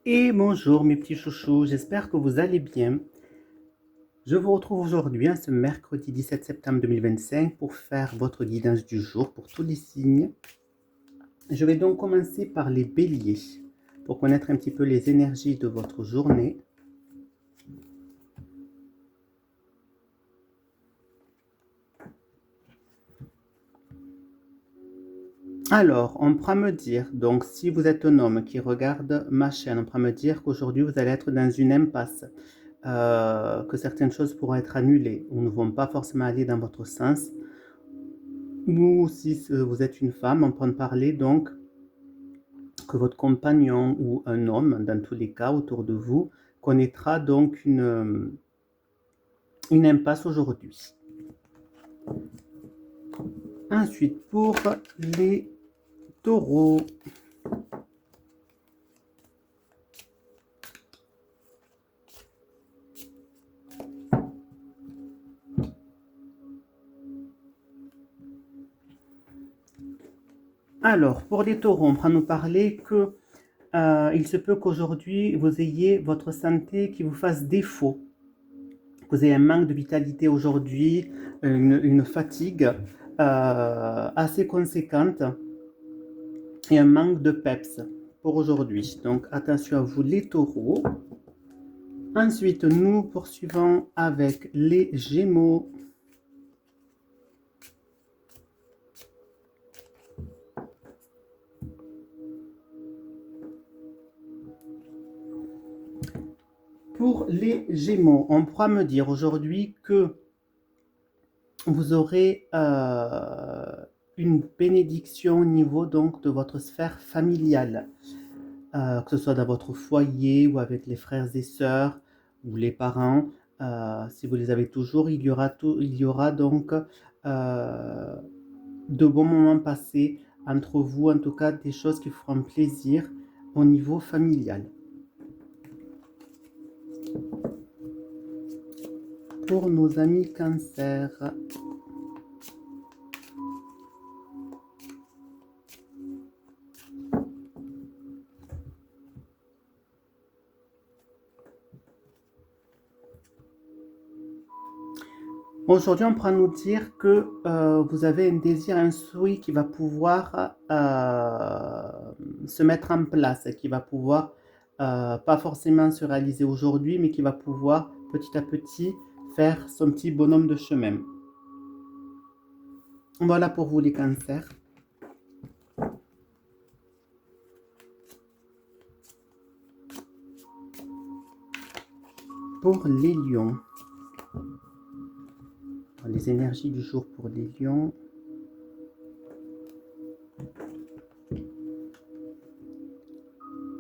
Et bonjour mes petits chouchous, j'espère que vous allez bien. Je vous retrouve aujourd'hui, ce mercredi 17 septembre 2025, pour faire votre guidance du jour pour tous les signes. Je vais donc commencer par les béliers, pour connaître un petit peu les énergies de votre journée. Alors, on pourra me dire, donc si vous êtes un homme qui regarde ma chaîne, on pourra me dire qu'aujourd'hui vous allez être dans une impasse. Que certaines choses pourront être annulées ou ne vont pas forcément aller dans votre sens. Ou si vous êtes une femme, on peut en parler donc que votre compagnon ou un homme, dans tous les cas autour de vous, connaîtra donc une impasse aujourd'hui. Ensuite, pour les taureaux, alors, pour les taureaux, on va nous parler que il se peut qu'aujourd'hui, vous ayez votre santé qui vous fasse défaut. Vous avez un manque de vitalité aujourd'hui, une fatigue assez conséquente et un manque de peps pour aujourd'hui. Donc attention à vous les taureaux. Ensuite, nous poursuivons avec les gémeaux. Pour les gémeaux, on pourra me dire aujourd'hui que vous aurez une bénédiction au niveau donc de votre sphère familiale, que ce soit dans votre foyer ou avec les frères et sœurs ou les parents. Si vous les avez toujours, il y aura donc de bons moments passés entre vous, en tout cas des choses qui vous feront plaisir au niveau familial. Pour nos amis cancer, aujourd'hui, on pourra nous dire que vous avez un désir, un souhait qui va pouvoir se mettre en place, qui va pouvoir pas forcément se réaliser aujourd'hui, mais qui va pouvoir petit à petit faire son petit bonhomme de chemin. Voilà pour vous les cancers. Pour les lions, les énergies du jour pour les lions.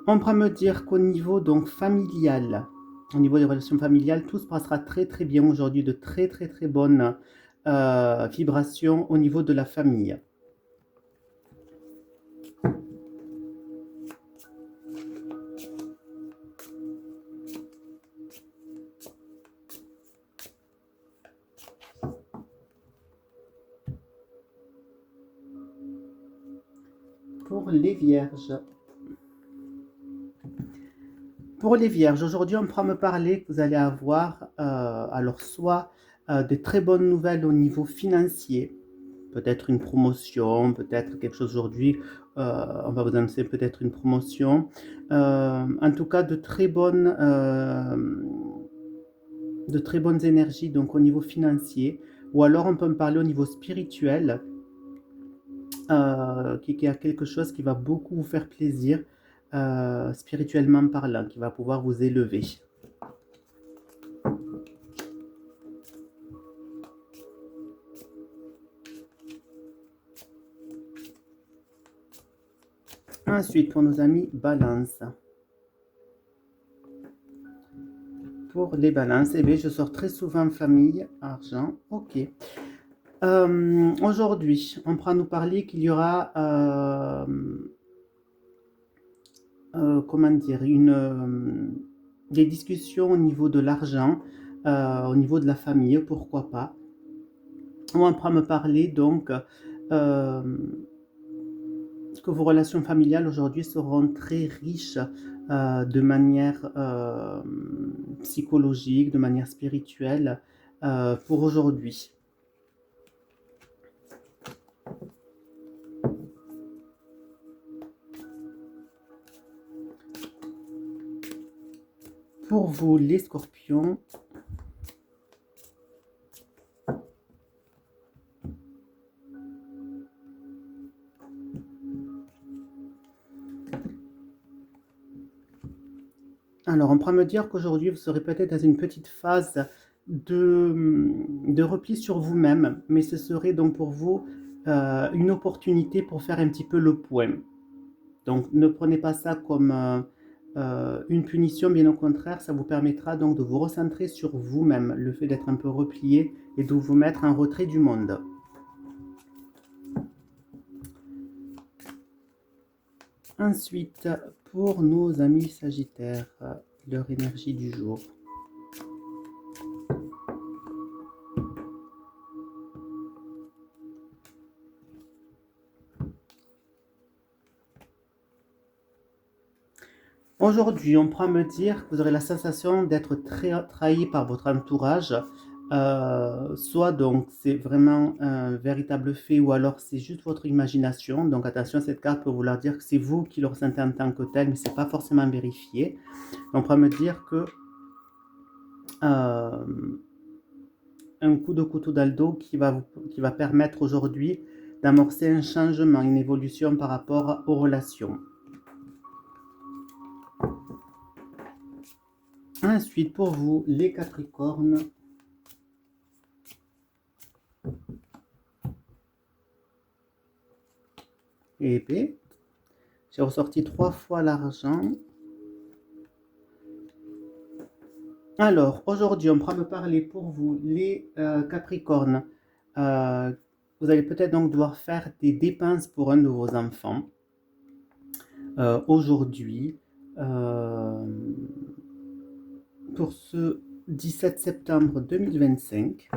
On pourra me dire qu'au niveau donc familial, au niveau des relations familiales, tout se passera très très bien aujourd'hui, de très très très bonnes vibrations au niveau de la famille. Pour les vierges. Pour les vierges, aujourd'hui on pourra me parler que vous allez avoir alors soit de très bonnes nouvelles au niveau financier, peut-être une promotion, peut-être quelque chose aujourd'hui, on va vous annoncer peut-être une promotion, en tout cas de très bonnes énergies donc au niveau financier, ou alors on peut me parler au niveau spirituel, qui a quelque chose qui va beaucoup vous faire plaisir, spirituellement parlant, qui va pouvoir vous élever. Ensuite, pour nos amis balance. Pour les balances, eh bien, je sors très souvent famille, argent, ok. Aujourd'hui, on pourra nous parler qu'il y aura, comment dire, des discussions au niveau de l'argent, au niveau de la famille, pourquoi pas. On pourra me parler donc que vos relations familiales aujourd'hui seront très riches de manière psychologique, de manière spirituelle pour aujourd'hui. Pour vous, les scorpions, alors on pourrait me dire qu'aujourd'hui vous serez peut-être dans une petite phase de repli sur vous-même, mais ce serait donc pour vous une opportunité pour faire un petit peu le point. Donc ne prenez pas ça comme une punition, bien au contraire, ça vous permettra donc de vous recentrer sur vous-même, le fait d'être un peu replié et de vous mettre en retrait du monde. Ensuite, pour nos amis Sagittaires, leur énergie du jour. Aujourd'hui, on pourra me dire que vous aurez la sensation d'être très trahi par votre entourage. Soit donc c'est vraiment un véritable fait ou alors c'est juste votre imagination. Donc attention, cette carte peut vouloir dire que c'est vous qui le ressentez en tant que tel, mais c'est pas forcément vérifié. On pourra me dire que un coup de couteau dans le dos qui va permettre aujourd'hui d'amorcer un changement, une évolution par rapport aux relations. Ensuite, pour vous, les Capricornes, et épée. J'ai ressorti 3 fois l'argent. Alors, aujourd'hui, on pourra me parler pour vous, les Capricornes. Vous allez peut-être donc devoir faire des dépenses pour un de vos enfants. Aujourd'hui, pour ce 17 septembre 2025.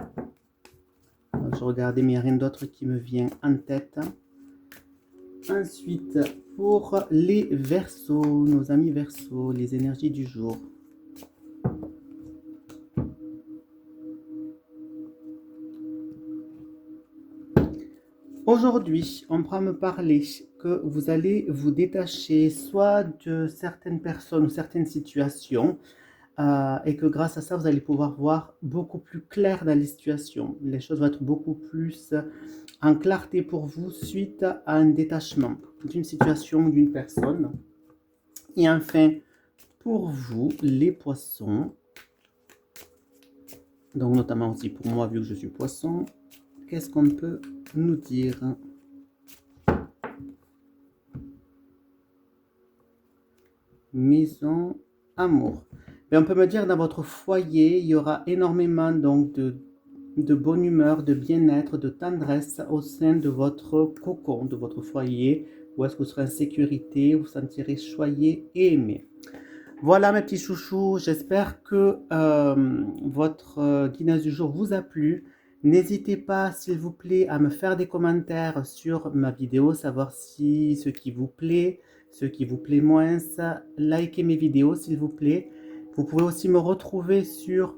Je regardais, mais il n'y a rien d'autre qui me vient en tête. Ensuite, pour les Verseaux, nos amis Verseaux, les énergies du jour. Aujourd'hui, on pourra me parler que vous allez vous détacher soit de certaines personnes ou certaines situations et que grâce à ça, vous allez pouvoir voir beaucoup plus clair dans les situations. Les choses vont être beaucoup plus en clarté pour vous suite à un détachement d'une situation ou d'une personne. Et enfin, pour vous, les poissons, donc notamment aussi pour moi, vu que je suis poisson, qu'est-ce qu'on peut nous dire? Maison, amour. Et on peut me dire dans votre foyer, il y aura énormément donc de bonne humeur, de bien-être, de tendresse au sein de votre cocon, de votre foyer, où est-ce que vous serez en sécurité, vous vous sentirez choyé et aimé. Voilà mes petits chouchous, j'espère que votre guidance du jour vous a plu. N'hésitez pas, s'il vous plaît, à me faire des commentaires sur ma vidéo, savoir si ce qui vous plaît, ce qui vous plaît moins. Likez mes vidéos, s'il vous plaît. Vous pouvez aussi me retrouver sur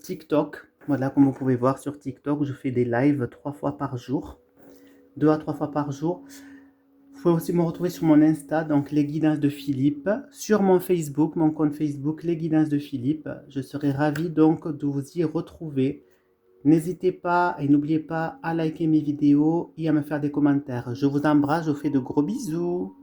TikTok. Voilà, comme vous pouvez voir sur TikTok, je fais des lives 3 fois par jour, 2 à 3 fois par jour. Vous pouvez aussi me retrouver sur mon Insta, donc les guidances de Philippe, sur mon Facebook, mon compte Facebook, les guidances de Philippe. Je serai ravie donc de vous y retrouver. N'hésitez pas et n'oubliez pas à liker mes vidéos et à me faire des commentaires. Je vous embrasse, je vous fais de gros bisous.